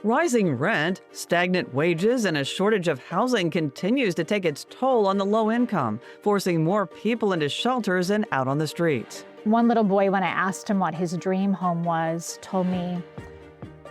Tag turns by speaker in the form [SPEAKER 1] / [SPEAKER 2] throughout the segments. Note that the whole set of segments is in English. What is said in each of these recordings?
[SPEAKER 1] Rising rent, stagnant wages, and a shortage of housing continues to take its toll on the low income, forcing more people into shelters and out on the streets.
[SPEAKER 2] One little boy, when I asked him what his dream home was, told me,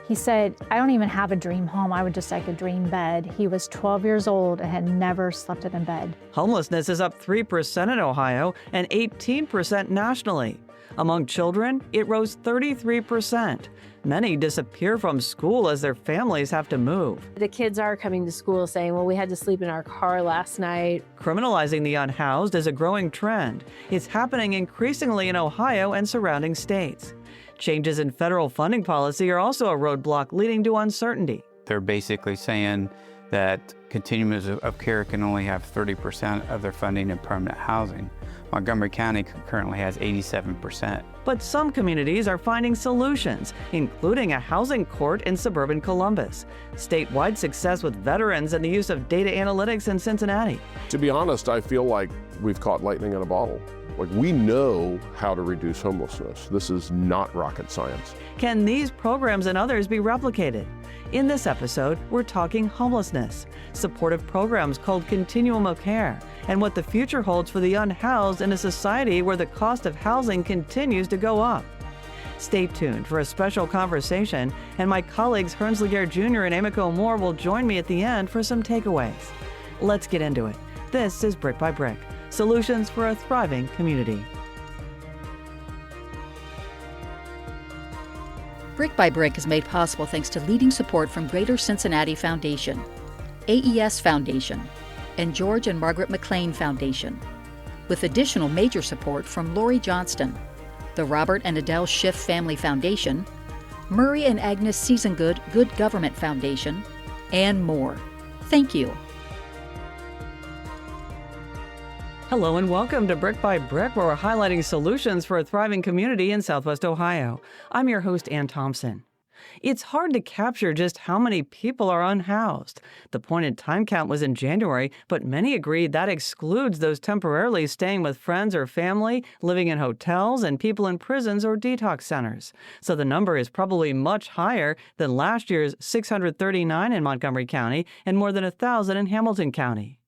[SPEAKER 2] he said, "I don't even have a dream home. I would just like a dream bed." He was 12 years old and had never slept in a bed.
[SPEAKER 1] Homelessness is up 3% in Ohio and 18% nationally. Among children, it rose 33%. Many disappear from school as their families have to move.
[SPEAKER 3] The kids are coming to school saying, well, we had to sleep in our car last night.
[SPEAKER 1] Criminalizing the unhoused is a growing trend. It's happening increasingly in Ohio and surrounding states. Changes in federal funding policy are also a roadblock leading to uncertainty.
[SPEAKER 4] They're basically saying that continuums of care can only have 30% of their funding in permanent housing. Montgomery County currently has 87%.
[SPEAKER 1] But some communities are finding solutions, including a housing court in suburban Columbus, statewide success with veterans, and the use of data analytics in Cincinnati.
[SPEAKER 5] To be honest, I feel like we've caught lightning in a bottle. Like, we know how to reduce homelessness. This is not rocket science.
[SPEAKER 1] Can these programs and others be replicated? In this episode, we're talking homelessness, supportive programs called Continuum of Care, and what the future holds for the unhoused in a society where the cost of housing continues to go up. Stay tuned for a special conversation, and my colleagues Hernsliger Jr. and Emiko Moore will join me at the end for some takeaways. Let's get into it. This is Brick by Brick, solutions for a thriving community.
[SPEAKER 6] Brick by Brick is made possible thanks to leading support from Greater Cincinnati Foundation, AES Foundation, and George and Margaret McLean Foundation, with additional major support from Lori Johnston, the Robert and Adele Schiff Family Foundation, Murray and Agnes Seasongood Good Government Foundation, and more. Thank you.
[SPEAKER 1] Hello and welcome to Brick by Brick, where we're highlighting solutions for a thriving community in Southwest Ohio. I'm your host, Ann Thompson. It's hard to capture just how many people are unhoused. The pointed time count was in January, but many agree that excludes those temporarily staying with friends or family, living in hotels, and people in prisons or detox centers. So the number is probably much higher than last year's 639 in Montgomery County and more than 1,000 in Hamilton County.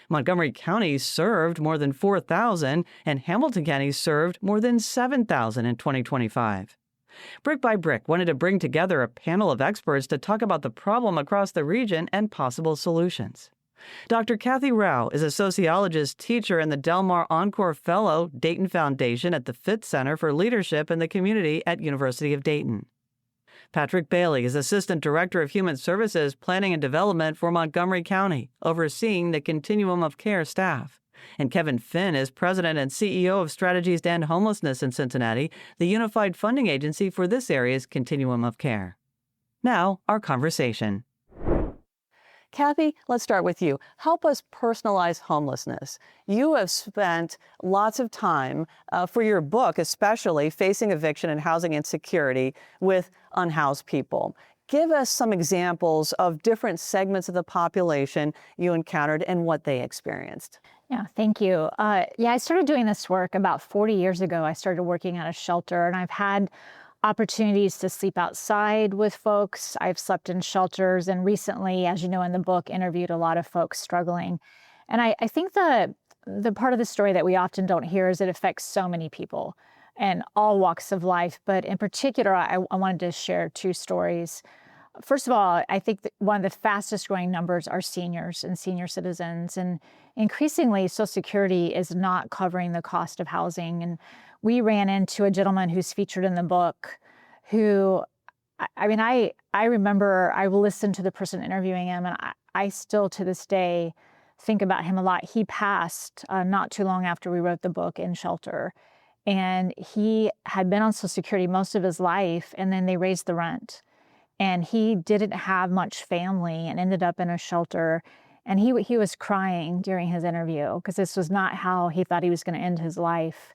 [SPEAKER 1] Montgomery County served more than 4,000, and Hamilton County served more than 7,000 in 2025. Brick by Brick wanted to bring together a panel of experts to talk about the problem across the region and possible solutions. Dr. Kathy Rowell is a sociologist, teacher, and the Del Mar Encore Fellow, Dayton Foundation at the Fitz Center for Leadership in the Community at University of Dayton. Patrick Bailey is Assistant Director of Human Services, Planning and Development for Montgomery County, overseeing the Continuum of Care staff. And Kevin Finn is President and CEO of Strategies to End Homelessness in Cincinnati, the unified funding agency for this area's Continuum of Care. Now, our conversation. Kathy, let's start with you. Help us personalize homelessness. You have spent lots of time for your book, especially Facing Eviction and Housing Insecurity, with unhoused people. Give us some examples of different segments of the population you encountered and what they experienced.
[SPEAKER 2] Yeah, thank you. I started doing this work about 40 years ago. I started working at a shelter, and I've had opportunities to sleep outside with folks. I've slept in shelters, and recently, as you know in the book, interviewed a lot of folks struggling. And I think the part of the story that we often don't hear is it affects so many people and all walks of life. But in particular, I wanted to share two stories. First of all, I think that one of the fastest growing numbers are seniors and senior citizens. And increasingly, Social Security is not covering the cost of housing. And we ran into a gentleman who's featured in the book who, I remember I listened to the person interviewing him, and I still to this day think about him a lot. He passed not too long after we wrote the book in shelter. And he had been on Social Security most of his life, and then they raised the rent. And he didn't have much family and ended up in a shelter. And he was crying during his interview because this was not how he thought he was going to end his life.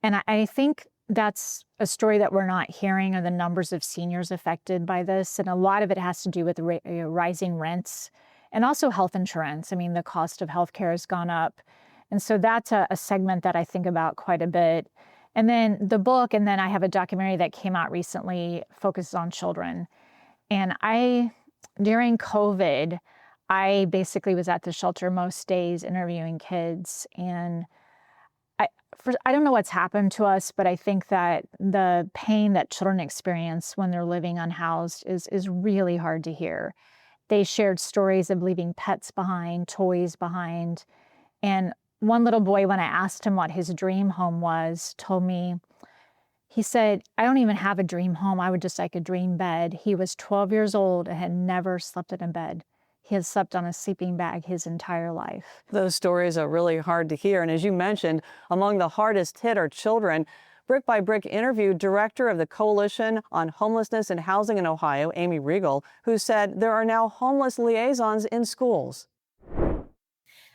[SPEAKER 2] And I think that's a story that we're not hearing, are the numbers of seniors affected by this. And a lot of it has to do with rising rents and also health insurance. I mean, the cost of healthcare has gone up. And so that's a segment that I think about quite a bit. And then the book, and then I have a documentary that came out recently, focuses on children. And during COVID, I basically was at the shelter most days interviewing kids. And I don't know what's happened to us, but I think that the pain that children experience when they're living unhoused is really hard to hear. They shared stories of leaving pets behind, toys behind. And one little boy, when I asked him what his dream home was, told me, he said, I don't even have a dream home. I would just like a dream bed. He was 12 years old and had never slept in a bed. He has slept on a sleeping bag his entire life.
[SPEAKER 1] Those stories are really hard to hear. And as you mentioned, among the hardest hit are children. Brick by Brick interviewed Director of the Coalition on Homelessness and Housing in Ohio, Amy Riegel, who said there are now homeless liaisons in schools.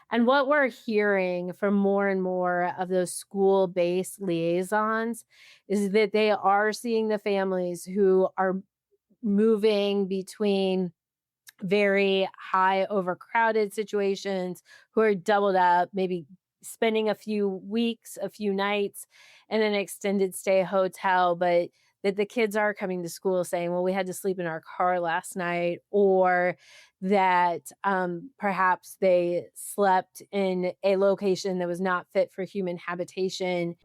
[SPEAKER 3] And what we're hearing from more and more of those school-based liaisons is that they are seeing the families who are moving between very high overcrowded situations, who are doubled up, maybe spending a few weeks, a few nights in an extended stay hotel, but that the kids are coming to school saying, well, we had to sleep in our car last night, or that perhaps they slept in a location that was not fit for human habitation.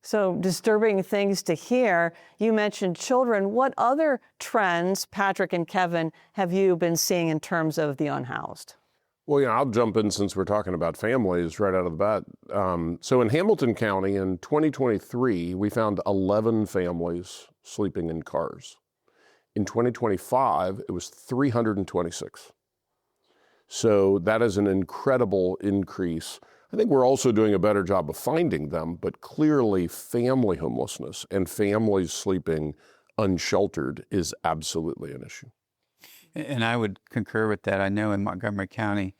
[SPEAKER 1] So disturbing things to hear. You mentioned children. What other trends, Patrick and Kevin, have you been seeing in terms of the unhoused?
[SPEAKER 5] Well, I'll jump in since we're talking about families right out of the bat. So in Hamilton County in 2023, we found 11 families sleeping in cars. In 2025, it was 326. So that is an incredible increase. I think we're also doing a better job of finding them, but clearly family homelessness and families sleeping unsheltered is absolutely an issue.
[SPEAKER 4] And I would concur with that. I know in Montgomery County,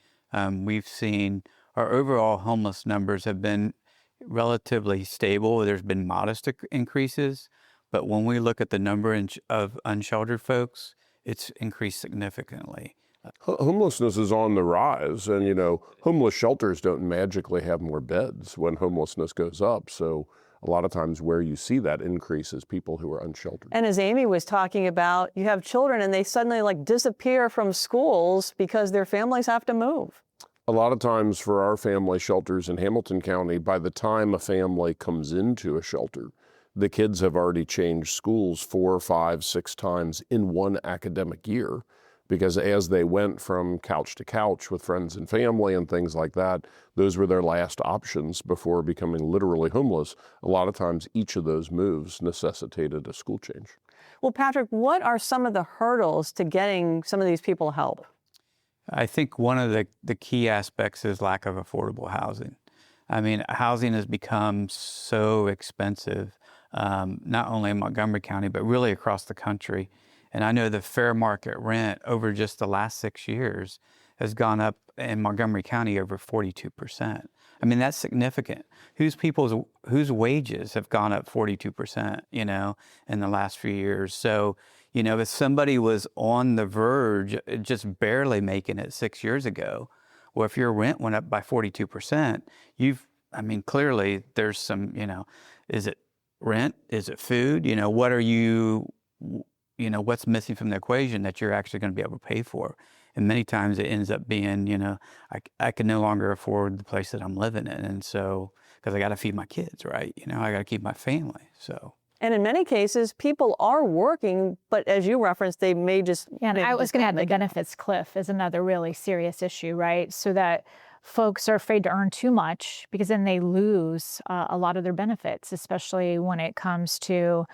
[SPEAKER 4] we've seen our overall homeless numbers have been relatively stable. There's been modest increases, but when we look at the number of unsheltered folks, it's increased significantly.
[SPEAKER 5] Homelessness is on the rise, and homeless shelters don't magically have more beds when homelessness goes up. So a lot of times where you see that increase is people who are unsheltered.
[SPEAKER 1] And as Amy was talking about, you have children and they suddenly disappear from schools because their families have to move.
[SPEAKER 5] A lot of times for our family shelters in Hamilton County, by the time a family comes into a shelter, the kids have already changed schools 4, 5, 6 times in one academic year. Because as they went from couch to couch with friends and family and things like that, those were their last options before becoming literally homeless. A lot of times each of those moves necessitated a school change.
[SPEAKER 1] Well, Patrick, what are some of the hurdles to getting some of these people help?
[SPEAKER 4] I think one of the key aspects is lack of affordable housing. I mean, housing has become so expensive, not only in Montgomery County, but really across the country. And I know the fair market rent over just the last 6 years has gone up in Montgomery County over 42%. I mean, that's significant. Whose wages have gone up 42%, in the last few years. So, if somebody was on the verge, just barely making it 6 years ago, well, if your rent went up by 42%, clearly there's some, is it rent? Is it food? What are you... what's missing from the equation that you're actually going to be able to pay for. And many times it ends up being, I can no longer afford the place that I'm living in. And so, because I got to feed my kids, right? I got to keep my family. So.
[SPEAKER 1] And in many cases, people are working, but as you referenced, they may just...
[SPEAKER 2] Yeah, and I was going to add the benefits cliff is another really serious issue, right? So that folks are afraid to earn too much because then they lose a lot of their benefits, especially when it comes to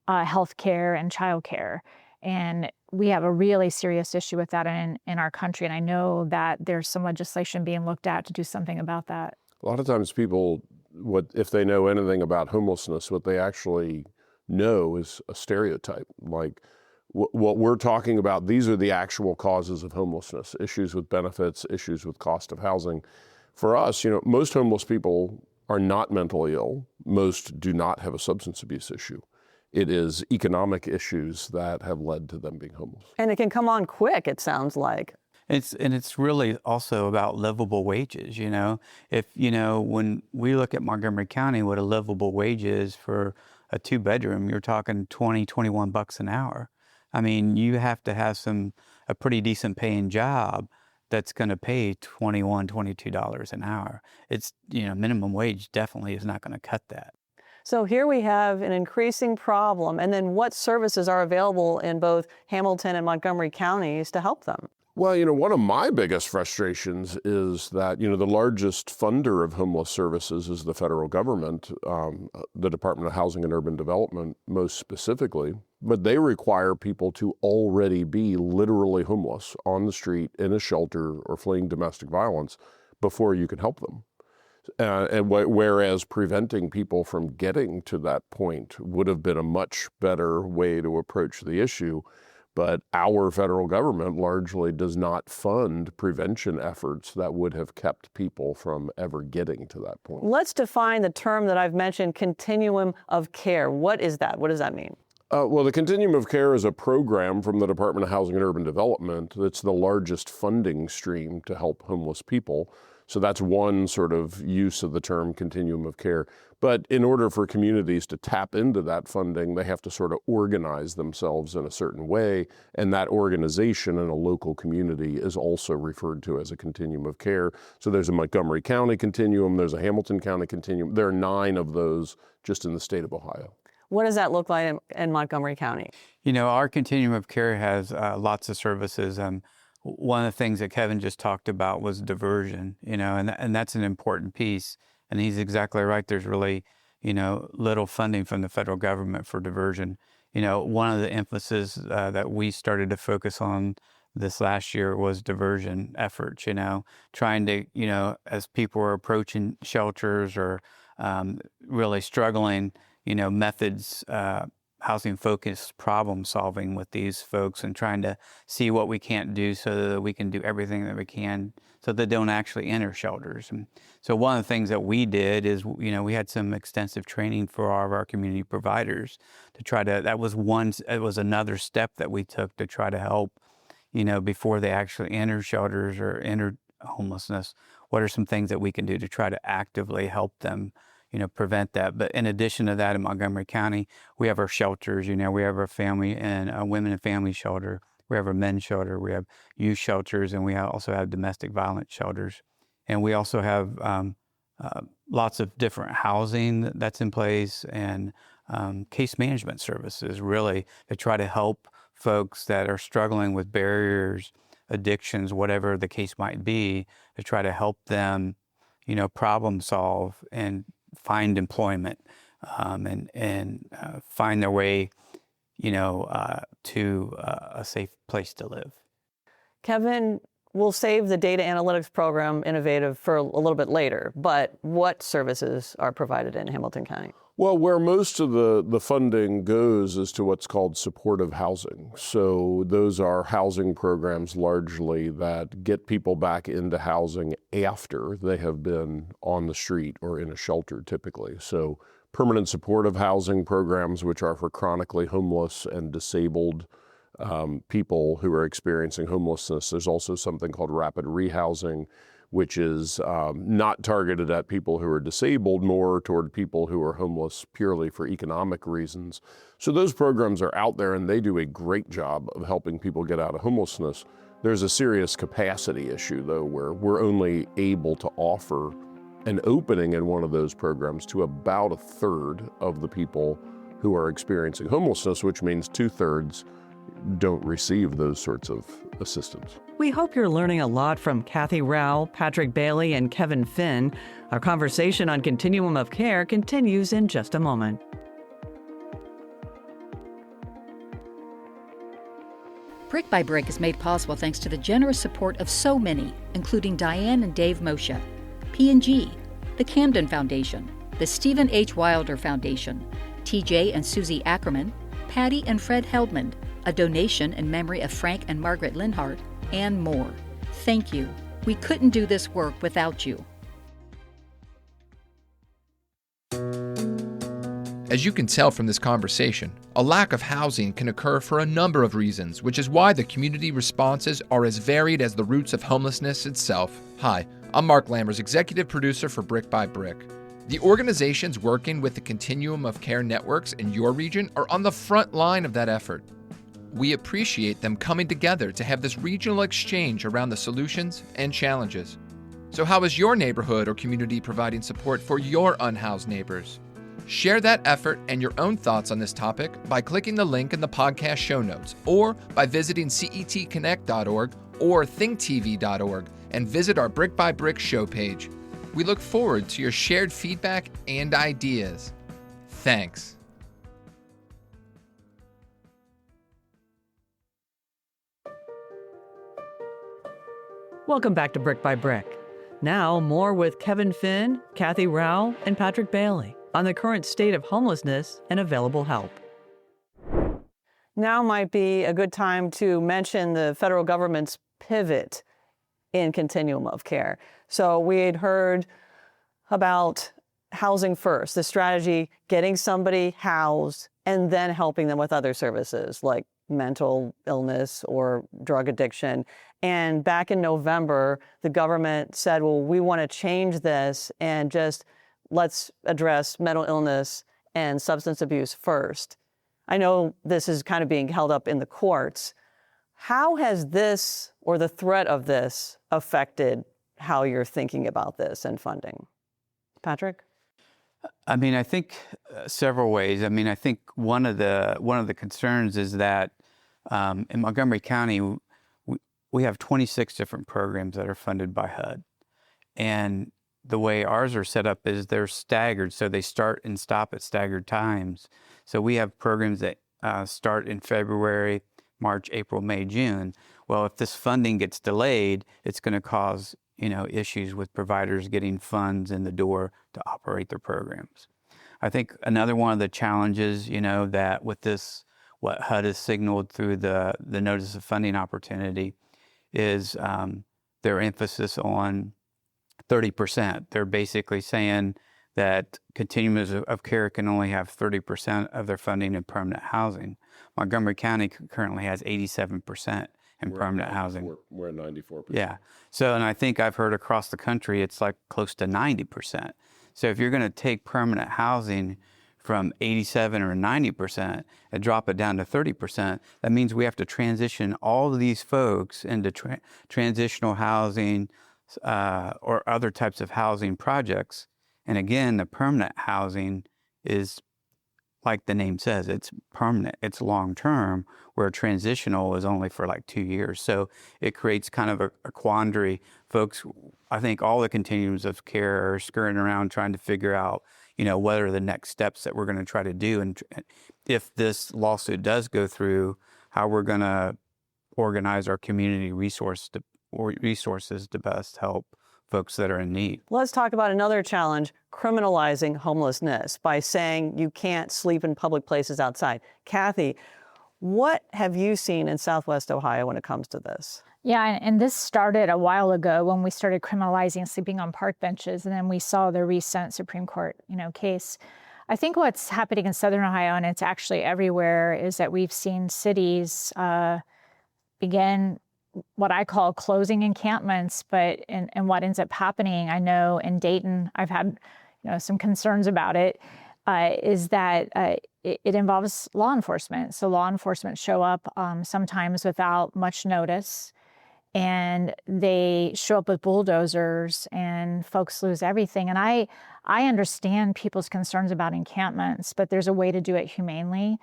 [SPEAKER 2] health care and child care. And we have a really serious issue with that in our country. And I know that there's some legislation being looked at to do something about that.
[SPEAKER 5] A lot of times people, if they know anything about homelessness, what they actually know is a stereotype. Like what we're talking about, these are the actual causes of homelessness, issues with benefits, issues with cost of housing. For us, most homeless people are not mentally ill. Most do not have a substance abuse issue. It is economic issues that have led to them being homeless.
[SPEAKER 1] And it can come on quick, it sounds like.
[SPEAKER 4] It's really also about livable wages, If, when we look at Montgomery County, what a livable wage is for a 2-bedroom, you're talking $20, $21 an hour. I mean, you have to have a pretty decent paying job that's going to pay $21, $22 an hour. It's, minimum wage definitely is not going to cut that.
[SPEAKER 1] So here we have an increasing problem. And then what services are available in both Hamilton and Montgomery counties to help them?
[SPEAKER 5] Well, one of my biggest frustrations is that, the largest funder of homeless services is the federal government, the Department of Housing and Urban Development most specifically. But they require people to already be literally homeless on the street, in a shelter, or fleeing domestic violence before you can help them. Whereas preventing people from getting to that point would have been a much better way to approach the issue. But our federal government largely does not fund prevention efforts that would have kept people from ever getting to that point.
[SPEAKER 1] Let's define the term that I've mentioned, continuum of care. What is that? What does that mean?
[SPEAKER 5] Well, the Continuum of Care is a program from the Department of Housing and Urban Development that's the largest funding stream to help homeless people. So that's one sort of use of the term continuum of care. But in order for communities to tap into that funding, they have to sort of organize themselves in a certain way. And that organization in a local community is also referred to as a continuum of care. So there's a Montgomery County continuum, there's a Hamilton County continuum. There are 9 of those just in the state of Ohio.
[SPEAKER 1] What does that look like in Montgomery County?
[SPEAKER 4] Our continuum of care has lots of services. One of the things that Kevin just talked about was diversion, and that's an important piece. And he's exactly right. There's really, little funding from the federal government for diversion. One of the emphasis that we started to focus on this last year was diversion efforts, trying to, as people are approaching shelters or really struggling, methods, housing-focused problem solving with these folks and trying to see what we can't do so that we can do everything that we can so they don't actually enter shelters. And so one of the things that we did is, we had some extensive training for all of our community providers to try to, it was another step that we took to try to help, before they actually enter shelters or enter homelessness. What are some things that we can do to try to actively help them prevent that? But in addition to that, in Montgomery County, we have our shelters. We have our family and women and family shelter. We have our men's shelter. We have youth shelters, and we also have domestic violence shelters. And we also have lots of different housing that's in place and case management services, really, to try to help folks that are struggling with barriers, addictions, whatever the case might be, to try to help them, problem solve and find employment and find their way, to a safe place to live.
[SPEAKER 1] Kevin, we'll save the data analytics program Innovative for a little bit later, but what services are provided in Hamilton County?
[SPEAKER 5] Well, where most of the funding goes is to what's called supportive housing. So those are housing programs largely that get people back into housing after they have been on the street or in a shelter typically. So permanent supportive housing programs, which are for chronically homeless and disabled people who are experiencing homelessness. There's also something called rapid rehousing, which is not targeted at people who are disabled, more toward people who are homeless purely for economic reasons. So those programs are out there and they do a great job of helping people get out of homelessness. There's a serious capacity issue though, where we're only able to offer an opening in one of those programs to about 1/3 of the people who are experiencing homelessness, which means 2/3 don't receive those sorts of assistance.
[SPEAKER 1] We hope you're learning a lot from Kathy Rowell, Patrick Bailey, and Kevin Finn. Our conversation on Continuum of Care continues in just a moment.
[SPEAKER 6] Brick by Brick is made possible thanks to the generous support of so many, including Diane and Dave Moshe, P&G, the Camden Foundation, the Stephen H. Wilder Foundation, TJ and Susie Ackerman, Patty and Fred Heldman, a donation in memory of Frank and Margaret Linhart, and more. Thank you. We couldn't do this work without you.
[SPEAKER 7] As you can tell from this conversation, a lack of housing can occur for a number of reasons, which is why the community responses are as varied as the roots of homelessness itself. Hi, I'm Mark Lammers, executive producer for Brick by Brick. The organizations working with the Continuum of Care networks in your region are on the front line of that effort. We appreciate them coming together to have this regional exchange around the solutions and challenges. So how is your neighborhood or community providing support for your unhoused neighbors? Share that effort and your own thoughts on this topic by clicking the link in the podcast show notes or by visiting cetconnect.org or thinktv.org and visit our Brick by Brick show page. We look forward to your shared feedback and ideas. Thanks.
[SPEAKER 1] Welcome back to Brick by Brick. Now, more with Kevin Finn, Kathy Rowell, and Patrick Bailey on the current state of homelessness and available help. Now might be a good time to mention the federal government's pivot in continuum of care. So we had heard about housing first, the strategy, getting somebody housed and then helping them with other services like mental illness or drug addiction. And back in November, the government said, well, we want to change this and just let's address mental illness and substance abuse first. I know this is kind of being held up in the courts. How has this or the threat of this affected how you're thinking about this and funding? Patrick?
[SPEAKER 4] I mean, I think several ways. I mean, I think one of the concerns is that in Montgomery County, we have 26 different programs that are funded by HUD. And the way ours are set up is they're staggered, so they start and stop at staggered times. So we have programs that start in February, March, April, May, June. Well, if this funding gets delayed, it's going to cause, issues with providers getting funds in the door to operate their programs. I think another one of the challenges, that with this, what HUD has signaled through the Notice of Funding Opportunity is their emphasis on 30%. They're basically saying that continuums of care can only have 30% of their funding in permanent housing. Montgomery County currently has 87% in permanent housing.
[SPEAKER 5] We're at 94%.
[SPEAKER 4] Yeah. So, and I think I've heard across the country, it's like close to 90%. So if you're going to take permanent housing from 87 or 90% and drop it down to 30%, that means we have to transition all of these folks into transitional housing or other types of housing projects. And again, the permanent housing is, like the name says, it's permanent, it's long-term, where transitional is only for like 2 years. So it creates kind of a quandary. Folks, I think all the continuums of care are scurrying around trying to figure out, what are the next steps that we're going to try to do. And if this lawsuit does go through, how we're going to organize our community resources to best help folks that are in need.
[SPEAKER 1] Let's talk about another challenge, criminalizing homelessness by saying you can't sleep in public places outside. Kathy, what have you seen in Southwest Ohio when it comes to this?
[SPEAKER 2] Yeah, and this started a while ago when we started criminalizing sleeping on park benches, and then we saw the recent Supreme Court, case. I think what's happening in Southern Ohio, and it's actually everywhere, is that we've seen cities begin what I call closing encampments, but and what ends up happening, I know in Dayton, I've had some concerns about it, is that it involves law enforcement. So law enforcement show up sometimes without much notice, and they show up with bulldozers, and folks lose everything. And I understand people's concerns about encampments, but there's a way to do it humanely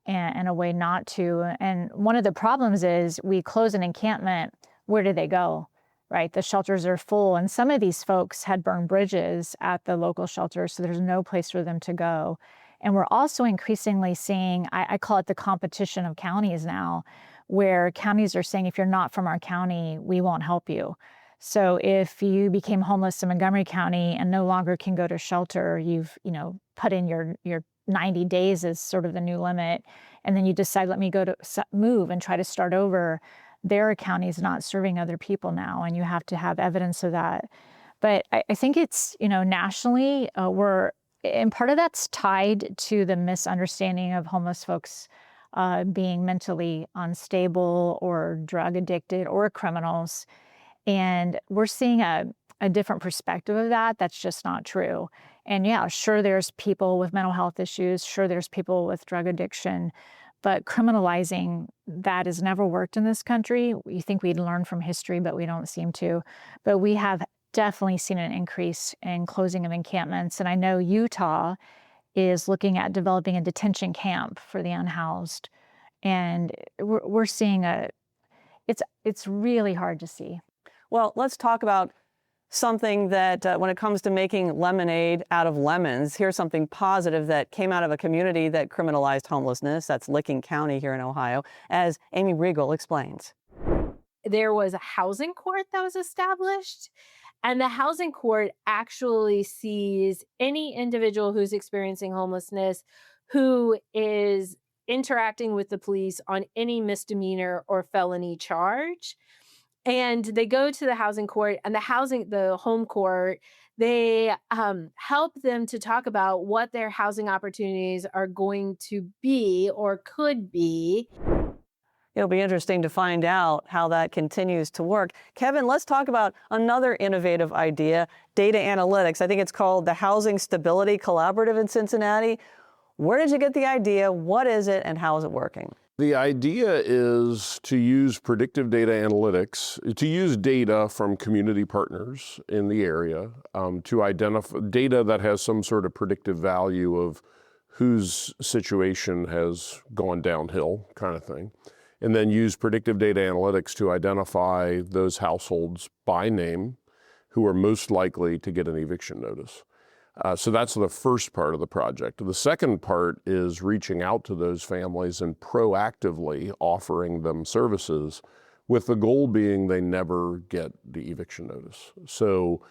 [SPEAKER 2] and a way not to. And one of the problems is we close an encampment, where do they go, right? The shelters are full, and some of these folks had burned bridges at the local shelters, so there's no place for them to go. And we're also increasingly seeing, I call it the competition of counties now, where counties are saying, if you're not from our county, we won't help you. So if you became homeless in Montgomery County and no longer can go to shelter, you've, put in your 90 days is sort of the new limit, and then you decide, let me move and try to start over, their county is not serving other people now, and you have to have evidence of that. But I think it's, nationally, and part of that's tied to the misunderstanding of homeless folks being mentally unstable or drug addicted or criminals. And we're seeing a different perspective of that. That's just not true. And yeah, sure, there's people with mental health issues. Sure, there's people with drug addiction. But criminalizing that has never worked in this country. We think we'd learn from history, but we don't seem to. But we have definitely seen an increase in closing of encampments. And I know Utah is looking at developing a detention camp for the unhoused. And we're seeing it's really hard to see.
[SPEAKER 1] Well, let's talk about something that when it comes to making lemonade out of lemons, here's something positive that came out of a community that criminalized homelessness. That's Licking County here in Ohio, as Amy Riegel explains.
[SPEAKER 3] There was a housing court that was established, and the housing court actually sees any individual who's experiencing homelessness who is interacting with the police on any misdemeanor or felony charge. And they go to the housing court, and the home court, they help them to talk about what their housing opportunities are going to be or could be.
[SPEAKER 1] It'll be interesting to find out how that continues to work. Kevin, let's talk about another innovative idea, data analytics. I think it's called the Housing Stability Collaborative in Cincinnati. Where did you get the idea? What is it, and how is it working?
[SPEAKER 5] The idea is to use predictive data analytics, to use data from community partners in the area to identify data that has some sort of predictive value of whose situation has gone downhill, kind of thing, and then use predictive data analytics to identify those households by name who are most likely to get an eviction notice. So that's the first part of the project. The second part is reaching out to those families and proactively offering them services, with the goal being they never get the eviction notice. So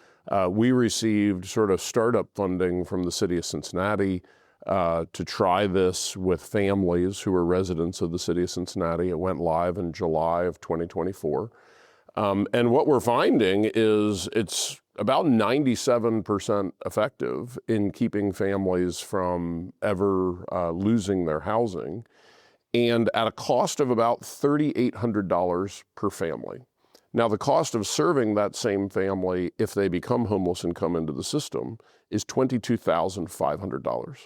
[SPEAKER 5] we received sort of startup funding from the city of Cincinnati to try this with families who are residents of the city of Cincinnati. It went live in July of 2024. And what we're finding is it's about 97% effective in keeping families from ever losing their housing, and at a cost of about $3,800 per family. Now, the cost of serving that same family, if they become homeless and come into the system, is $22,500.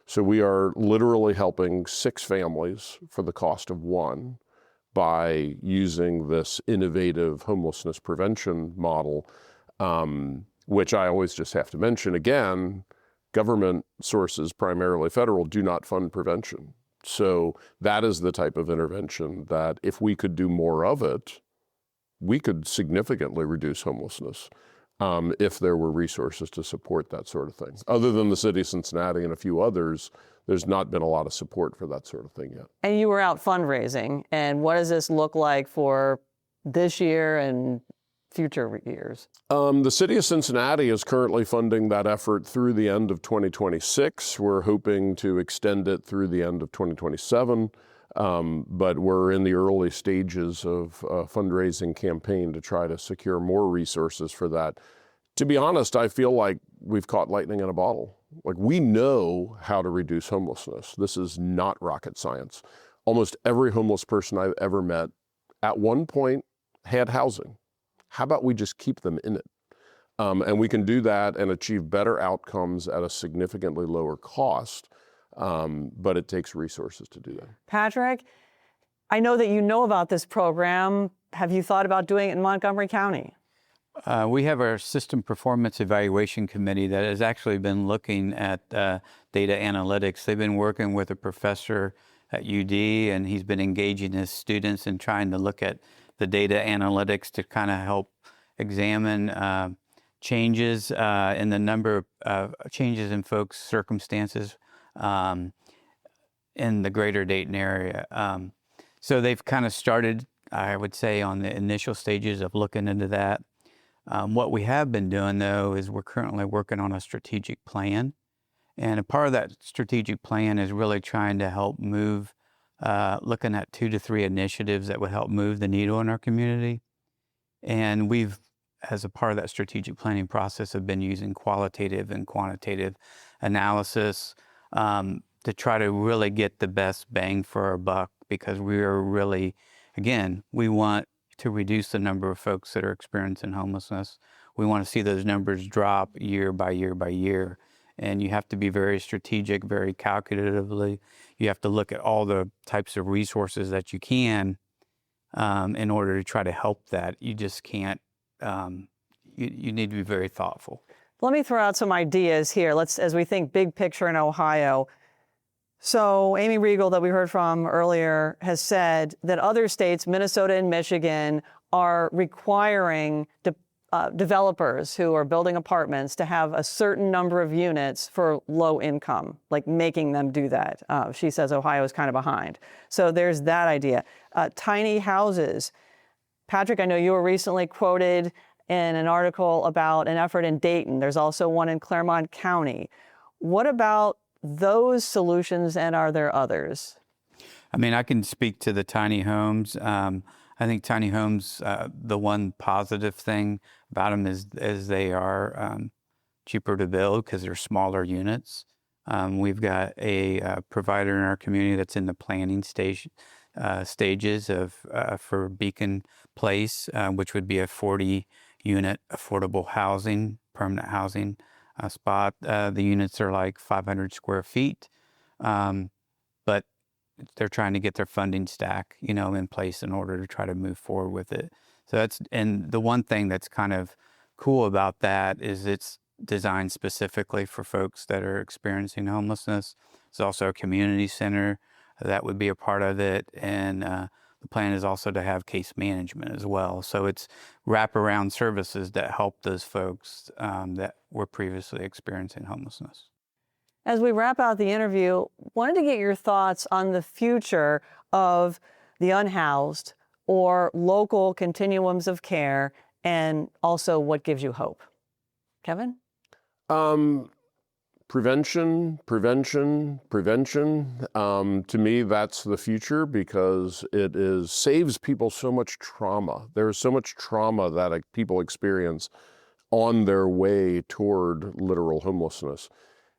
[SPEAKER 5] So we are literally helping 6 families for the cost of 1 by using this innovative homelessness prevention model, which I always just have to mention again, government sources, primarily federal, do not fund prevention. So that is the type of intervention that if we could do more of it, we could significantly reduce homelessness if there were resources to support that sort of thing. Other than the city of Cincinnati and a few others, there's not been a lot of support for that sort of thing yet.
[SPEAKER 1] And you were out fundraising. And what does this look like for this year and future years?
[SPEAKER 5] The city of Cincinnati is currently funding that effort through the end of 2026. We're hoping to extend it through the end of 2027. But we're in the early stages of a fundraising campaign to try to secure more resources for that. To be honest, I feel like we've caught lightning in a bottle. Like, we know how to reduce homelessness. This is not rocket science. Almost every homeless person I've ever met at one point had housing. How about we just keep them in it? And we can do that and achieve better outcomes at a significantly lower cost. But it takes resources to do that.
[SPEAKER 1] Patrick, I know that you know about this program. Have you thought about doing it in Montgomery County?
[SPEAKER 4] We have our System Performance Evaluation Committee that has actually been looking at data analytics. They've been working with a professor at UD, and he's been engaging his students and trying to look at the data analytics to kind of help examine changes in the number of changes in folks' circumstances in the greater Dayton area. So they've kind of started, I would say, on the initial stages of looking into that. What we have been doing, though, is we're currently working on a strategic plan. And a part of that strategic plan is really trying to help move, looking at 2 to 3 initiatives that would help move the needle in our community. And we've, as a part of that strategic planning process, have been using qualitative and quantitative analysis to try to really get the best bang for our buck, because we are really, again, we want to reduce the number of folks that are experiencing homelessness. We want to see those numbers drop year by year by year. And you have to be very strategic, very calculatively. You have to look at all the types of resources that you can in order to try to help that. You just can't, you need to be very thoughtful.
[SPEAKER 1] Let me throw out some ideas here. As we think big picture in Ohio. So Amy Riegel, that we heard from earlier, has said that other states, Minnesota and Michigan, are requiring developers who are building apartments to have a certain number of units for low income, like making them do that. She says Ohio is kind of behind. So there's that idea. Tiny houses. Patrick, I know you were recently quoted in an article about an effort in Dayton. There's also one in Claremont County. What about those solutions, and are there others?
[SPEAKER 4] I mean, I can speak to the tiny homes. I think tiny homes, the one positive thing about them is they are cheaper to build because they're smaller units. We've got a provider in our community that's in the planning stages for Beacon Place, which would be a 40-unit affordable housing, permanent housing spot. The units are like 500 square feet, but they're trying to get their funding stack, in place in order to try to move forward with it. So and the one thing that's kind of cool about that is it's designed specifically for folks that are experiencing homelessness. There's also a community center that would be a part of it, and the plan is also to have case management as well. So it's wraparound services that help those folks that were previously experiencing homelessness.
[SPEAKER 1] As we wrap out the interview, wanted to get your thoughts on the future of the unhoused or local continuums of care, and also what gives you hope. Kevin?
[SPEAKER 5] Prevention. To me, that's the future because it saves people so much trauma. There's so much trauma that people experience on their way toward literal homelessness.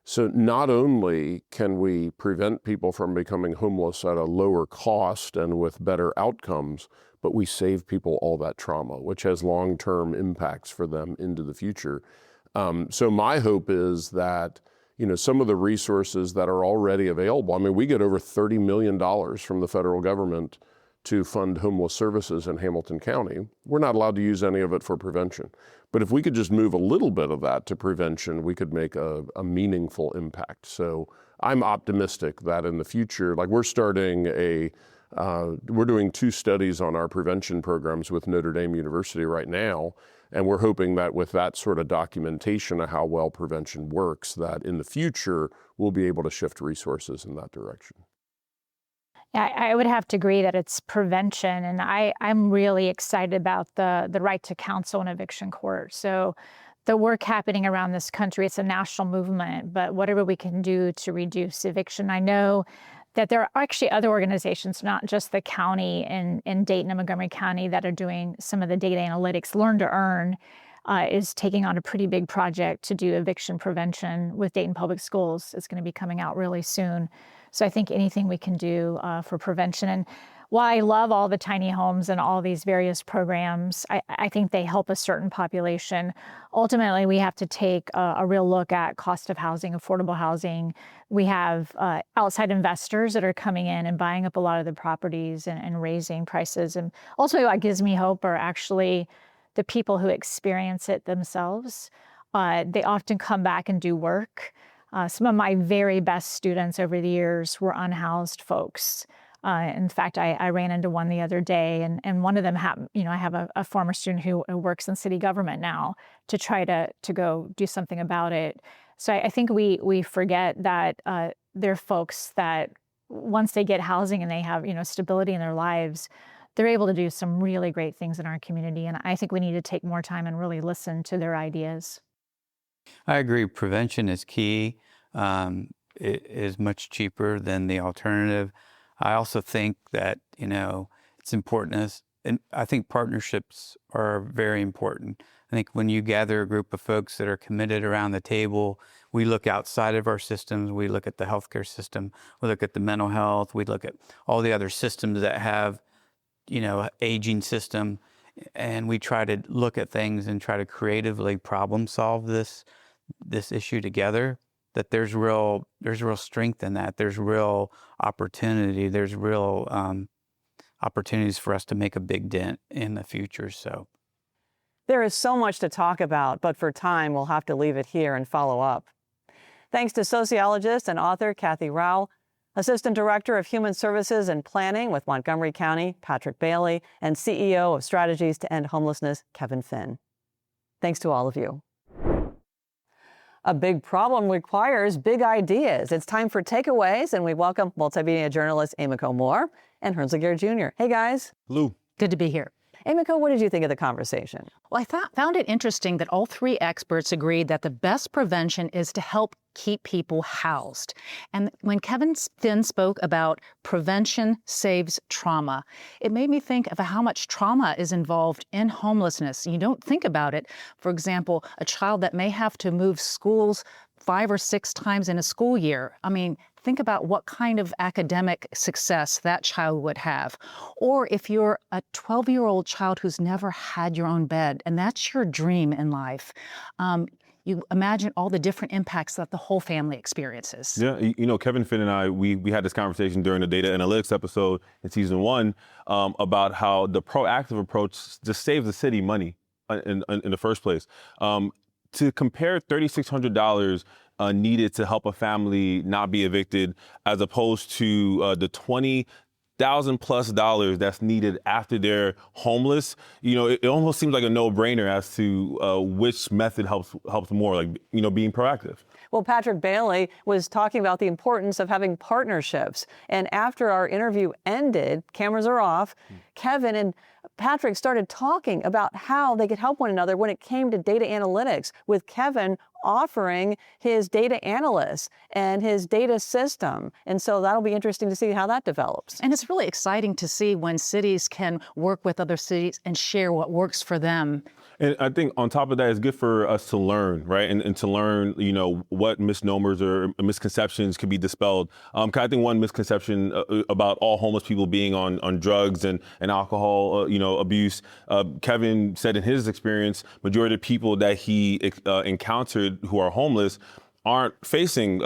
[SPEAKER 5] So not only can we prevent people from becoming homeless at a lower cost and with better outcomes, but we save people all that trauma, which has long-term impacts for them into the future. So my hope is that, some of the resources that are already available, I mean, we get over $30 million from the federal government to fund homeless services in Hamilton County. We're not allowed to use any of it for prevention. But if we could just move a little bit of that to prevention, we could make a meaningful impact. So I'm optimistic that in the future, like we're doing 2 studies on our prevention programs with Notre Dame University right now. And we're hoping that with that sort of documentation of how well prevention works, that in the future, we'll be able to shift resources in that direction.
[SPEAKER 2] Yeah, I would have to agree that it's prevention. And I'm really excited about the right to counsel in eviction court. So the work happening around this country, it's a national movement, but whatever we can do to reduce eviction. I know that there are actually other organizations, not just the county in Dayton and Montgomery County, that are doing some of the data analytics. Learn to Earn is taking on a pretty big project to do eviction prevention with Dayton Public Schools. It's going to be coming out really soon. So I think anything we can do for prevention. And while I love all the tiny homes and all these various programs, I think they help a certain population. Ultimately, we have to take a real look at cost of housing, affordable housing. We have outside investors that are coming in and buying up a lot of the properties and raising prices. And ultimately, what gives me hope are actually the people who experience it themselves. They often come back and do work. Some of my very best students over the years were unhoused folks. In fact, I ran into one the other day, and one of them I have a former student who works in city government now to try to go do something about it. So I think we forget that there are folks that once they get housing and they have stability in their lives, they're able to do some really great things in our community. And I think we need to take more time and really listen to their ideas.
[SPEAKER 4] I agree. Prevention is key. It is much cheaper than the alternative. I also think that, it's important, and I think partnerships are very important. I think when you gather a group of folks that are committed around the table, we look outside of our systems, we look at the healthcare system, we look at the mental health, we look at all the other systems that have, aging system, and we try to look at things and try to creatively problem solve this issue together. that there's real strength in that. There's real opportunity. There's real opportunities for us to make a big dent in the future. So
[SPEAKER 1] there is so much to talk about, but for time, we'll have to leave it here and follow up. Thanks to sociologist and author Kathy Rowell, Assistant Director of Human Services and Planning with Montgomery County, Patrick Bailey, and CEO of Strategies to End Homelessness, Kevin Finn. Thanks to all of you. A big problem requires big ideas. It's time for takeaways, and we welcome multimedia journalist Emiko Moore and Herns Laguerre Jr. Hey, guys.
[SPEAKER 8] Lou.
[SPEAKER 9] Good to be here.
[SPEAKER 1] Emiko, what did you think of the conversation?
[SPEAKER 9] Well, I found it interesting that all three experts agreed that the best prevention is to help keep people housed. And when Kevin Finn spoke about prevention saves trauma, it made me think of how much trauma is involved in homelessness. You don't think about it. For example, a child that may have to move schools 5 or 6 times in a school year. I mean, think about what kind of academic success that child would have. Or if you're a 12-year-old child who's never had your own bed, and that's your dream in life, you imagine all the different impacts that the whole family experiences.
[SPEAKER 8] Yeah, you know, Kevin Finn and I, we had this conversation during the data analytics episode in season 1 about how the proactive approach just saves the city money in the first place. To compare $3,600 needed to help a family not be evicted, as opposed to the $20,000+ that's needed after they're homeless, you know, it almost seems like a no-brainer as to which method helps more, like, you know, being proactive.
[SPEAKER 1] Well, Patrick Bailey was talking about the importance of having partnerships. And after our interview ended, cameras are off, Kevin and Patrick started talking about how they could help one another when it came to data analytics, with Kevin offering his data analysts and his data system. And so that'll be interesting to see how that develops.
[SPEAKER 9] And it's really exciting to see when cities can work with other cities and share what works for them.
[SPEAKER 8] And I think on top of that, it's good for us to learn, right? And to learn, you know, what misnomers or misconceptions could be dispelled. 'Cause I think one misconception about all homeless people being on drugs and alcohol, you know, abuse, Kevin said in his experience, majority of people that he encountered who are homeless aren't facing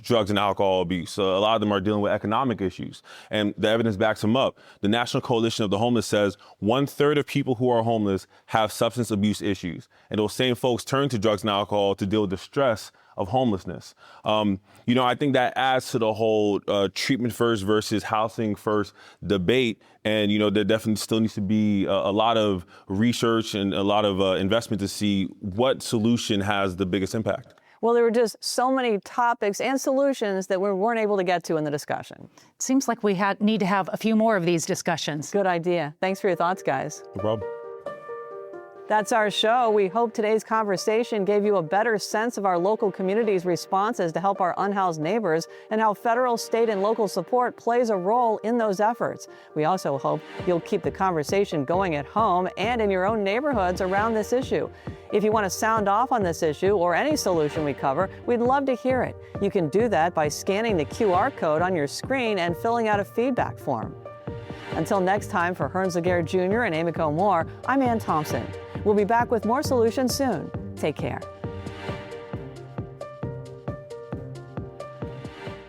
[SPEAKER 8] drugs and alcohol abuse. A lot of them are dealing with economic issues, and the evidence backs them up. The National Coalition of the Homeless says 1/3 of people who are homeless have substance abuse issues, and those same folks turn to drugs and alcohol to deal with the stress of homelessness. You know, I think that adds to the whole treatment first versus housing first debate. And, you know, there definitely still needs to be a lot of research and a lot of investment to see what solution has the biggest impact.
[SPEAKER 1] Well, there were just so many topics and solutions that we weren't able to get to in the discussion.
[SPEAKER 9] It seems like we need to have a few more of these discussions.
[SPEAKER 1] Good idea. Thanks for your thoughts, guys.
[SPEAKER 8] No problem.
[SPEAKER 1] That's our show. We hope today's conversation gave you a better sense of our local community's responses to help our unhoused neighbors and how federal, state, and local support plays a role in those efforts. We also hope you'll keep the conversation going at home and in your own neighborhoods around this issue. If you want to sound off on this issue or any solution we cover, we'd love to hear it. You can do that by scanning the QR code on your screen and filling out a feedback form. Until next time, for Herns Laguerre Jr. and Emiko Moore, I'm Ann Thompson. We'll be back with more solutions soon. Take care.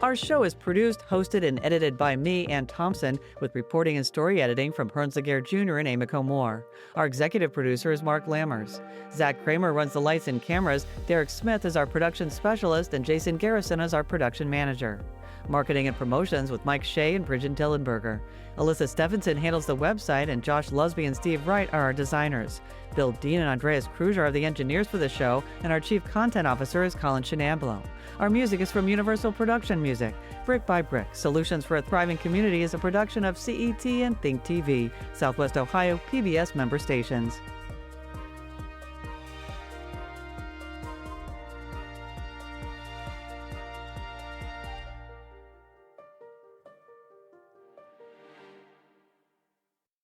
[SPEAKER 1] Our show is produced, hosted, and edited by me, Ann Thompson, with reporting and story editing from Herns Laguerre Jr. and Emiko Moore. Our executive producer is Mark Lammers. Zach Kramer runs the lights and cameras, Derek Smith is our production specialist, and Jason Garrison is our production manager. Marketing and promotions with Mike Shea and Bridget Dillenberger. Alyssa Stephenson handles the website, and Josh Lusby and Steve Wright are our designers. Bill Dean and Andreas Kruger are the engineers for the show, and our chief content officer is Colin Shinamblo. Our music is from Universal Production Music. Brick by Brick, Solutions for a Thriving Community is a production of CET and Think TV, Southwest Ohio PBS member stations.